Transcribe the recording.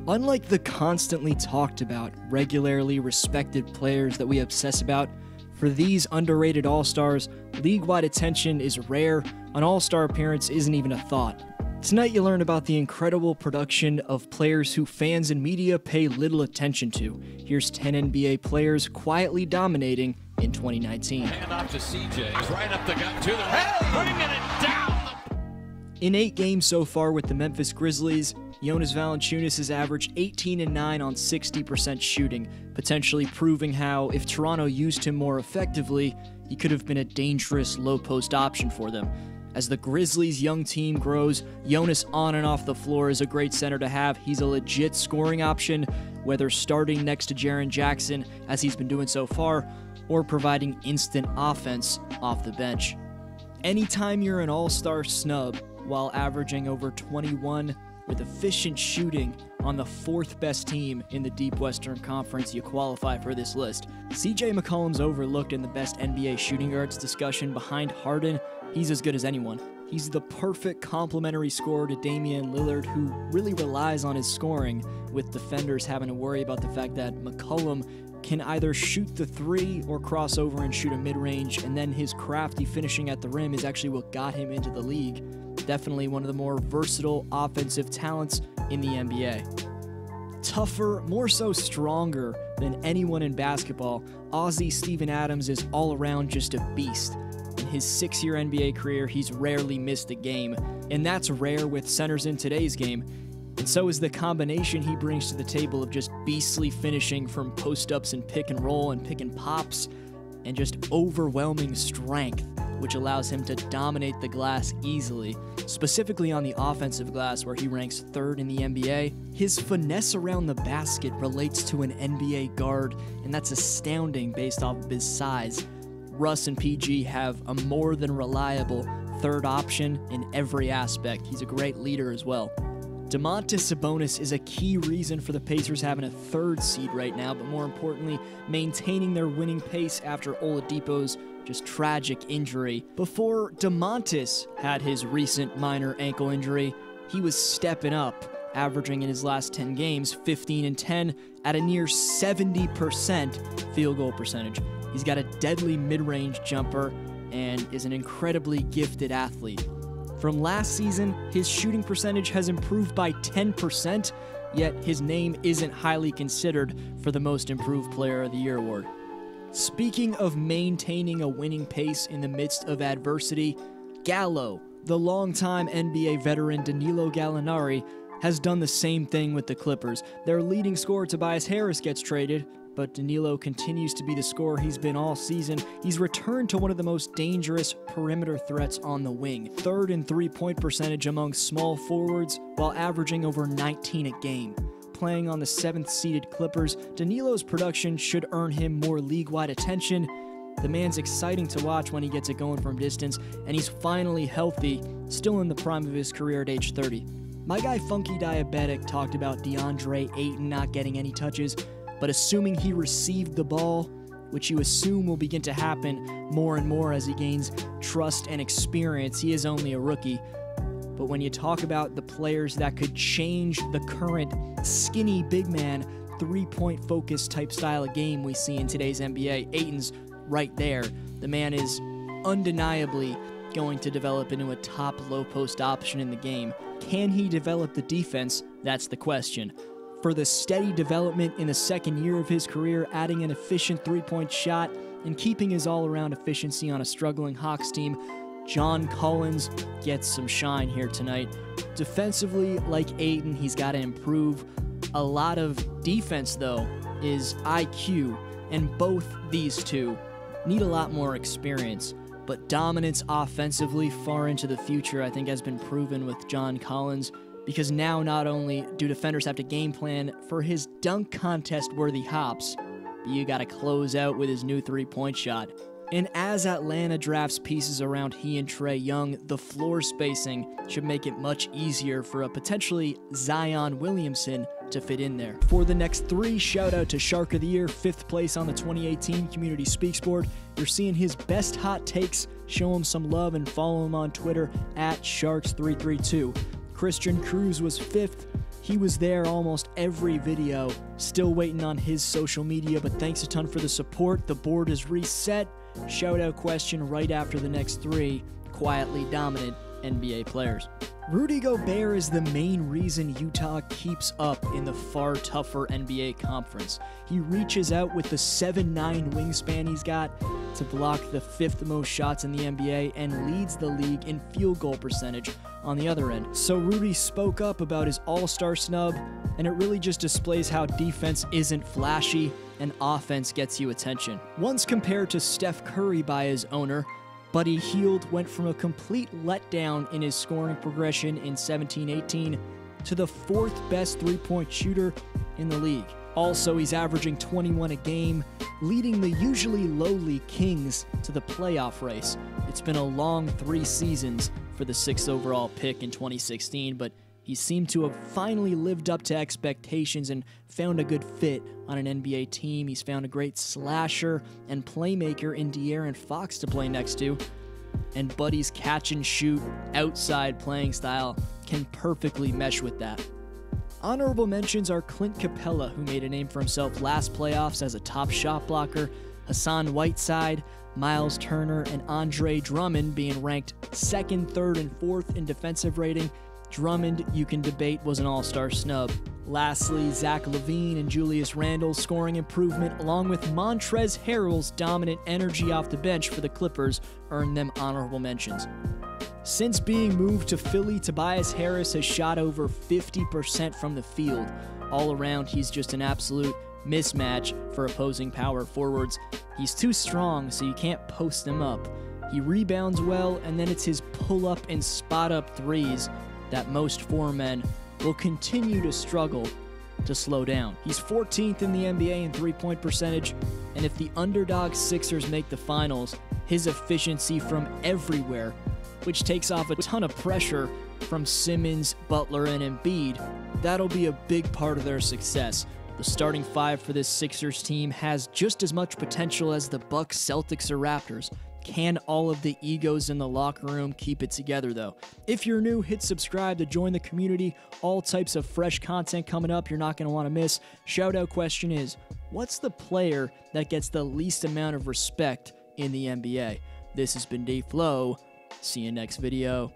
Unlike the constantly talked about, regularly respected players that we obsess about, for these underrated all-stars, league-wide attention is rare. An all-star appearance isn't even a thought. Tonight you learn about the incredible production of players who fans and media pay little attention to. Here's 10 NBA players quietly dominating in 2019. Hand off to CJ. He's right up the gut to the rim, bringing it down. In 8 games so far with the Memphis Grizzlies, Jonas Valans has averaged 18 and 9 on 60% shooting, potentially proving how, if Toronto used him more effectively, he could have been a dangerous low-post option for them. As the Grizzlies' young team grows, Jonas on and off the floor is a great center to have. He's a legit scoring option, whether starting next to Jaren Jackson, as he's been doing so far, or providing instant offense off the bench. Anytime you're an all-star snub while averaging over 21 with efficient shooting on the 4th best team in the Deep Western Conference, you qualify for this list. CJ McCollum's overlooked in the best NBA shooting guards discussion behind Harden. He's as good as anyone. He's the perfect complementary scorer to Damian Lillard, who really relies on his scoring, with defenders having to worry about the fact that McCollum can either shoot the 3 or cross over and shoot a mid-range, and then his crafty finishing at the rim is actually what got him into the league. Definitely one of the more versatile offensive talents in the NBA. Tougher, more so stronger than anyone in basketball, Aussie Steven Adams is all around just a beast. In his 6-year NBA career, he's rarely missed a game, and that's rare with centers in today's game. And so is the combination he brings to the table of just beastly finishing from post-ups and pick and roll and pick and pops, and just overwhelming strength, which allows him to dominate the glass easily, specifically on the offensive glass where he ranks 3rd in the NBA. His finesse around the basket relates to an NBA guard, and that's astounding based off of his size. Russ and PG have a more than reliable 3rd option in every aspect. He's a great leader as well. Domantas Sabonis is a key reason for the Pacers having a 3rd seed right now, but more importantly, maintaining their winning pace after Oladipo's just tragic injury. Before Domantas had his recent minor ankle injury, he was stepping up, averaging in his last 10 games 15 and 10 at a near 70% field goal percentage. He's got a deadly mid-range jumper and is an incredibly gifted athlete. From last season, his shooting percentage has improved by 10%, yet his name isn't highly considered for the Most Improved Player of the Year award. Speaking of maintaining a winning pace in the midst of adversity, Gallo, the longtime NBA veteran Danilo Gallinari, has done the same thing with the Clippers. Their leading scorer Tobias Harris gets traded, but Danilo continues to be the scorer he's been all season. He's returned to one of the most dangerous perimeter threats on the wing, 3rd in three-point percentage among small forwards, while averaging over 19 a game. Playing on the 7th-seeded Clippers, Danilo's production should earn him more league-wide attention. The man's exciting to watch when he gets it going from distance, and he's finally healthy, still in the prime of his career at age 30. My guy Funky Diabetic talked about DeAndre Ayton not getting any touches, but assuming he received the ball, which you assume will begin to happen more and more as he gains trust and experience, he is only a rookie. But when you talk about the players that could change the current skinny big man, 3-point focus type style of game we see in today's NBA, Ayton's right there. The man is undeniably going to develop into a top low post option in the game. Can he develop the defense? That's the question. For the steady development in the 2nd year of his career, adding an efficient 3-point shot and keeping his all-around efficiency on a struggling Hawks team, John Collins gets some shine here tonight. Defensively, like Ayton, he's got to improve. A lot of defense, though, is IQ, and both these two need a lot more experience. But dominance offensively far into the future, I think, has been proven with John Collins, because now not only do defenders have to game plan for his dunk contest-worthy hops, but you gotta close out with his new 3-point shot. And as Atlanta drafts pieces around he and Trae Young, the floor spacing should make it much easier for a potentially Zion Williamson to fit in there. For the next 3, shout out to Shark of the Year, 5th place on the 2018 Community Speaks board. You're seeing his best hot takes. Show him some love and follow him on Twitter at Sharks332. Christian Cruz was 5th. He was there almost every video. Still waiting on his social media, but thanks a ton for the support. The board is reset. Shout out question right after the next 3 quietly dominant NBA players. Rudy Gobert is the main reason Utah keeps up in the far tougher NBA conference. He reaches out with the 7'9" wingspan he's got to block the 5th most shots in the NBA and leads the league in field goal percentage on the other end. So Rudy spoke up about his all-star snub, and it really just displays how defense isn't flashy and offense gets you attention. Once compared to Steph Curry by his owner, Buddy Hield went from a complete letdown in his scoring progression in 17-18 to the 4th best three-point shooter in the league. Also, he's averaging 21 a game, leading the usually lowly Kings to the playoff race. It's been a long 3 seasons for the 6th overall pick in 2016, but he seemed to have finally lived up to expectations and found a good fit on an NBA team. He's found a great slasher and playmaker in De'Aaron Fox to play next to, and Buddy's catch-and-shoot outside playing style can perfectly mesh with that. Honorable mentions are Clint Capella, who made a name for himself last playoffs as a top shot blocker, Hassan Whiteside, Miles Turner, and Andre Drummond being ranked 2nd, 3rd, and 4th in defensive rating. Drummond, you can debate, was an all-star snub. Lastly, Zach LaVine and Julius Randle's scoring improvement, along with Montrezl Harrell's dominant energy off the bench for the Clippers, earned them honorable mentions. Since being moved to Philly, Tobias Harris has shot over 50% from the field. All around, he's just an absolute mismatch for opposing power forwards. He's too strong, so you can't post him up. He rebounds well, and then it's his pull-up and spot-up threes that most 4 men will continue to struggle to slow down. He's 14th in the NBA in three-point percentage, and if the underdog Sixers make the finals, his efficiency from everywhere, which takes off a ton of pressure from Simmons, Butler, and Embiid, that'll be a big part of their success. The starting 5 for this Sixers team has just as much potential as the Bucks, Celtics, or Raptors. Can all of the egos in the locker room keep it together, though? If you're new, hit subscribe to join the community. All types of fresh content coming up you're not going to want to miss. Shout-out question is, what's the player that gets the least amount of respect in the NBA? This has been D-Flow. See you next video.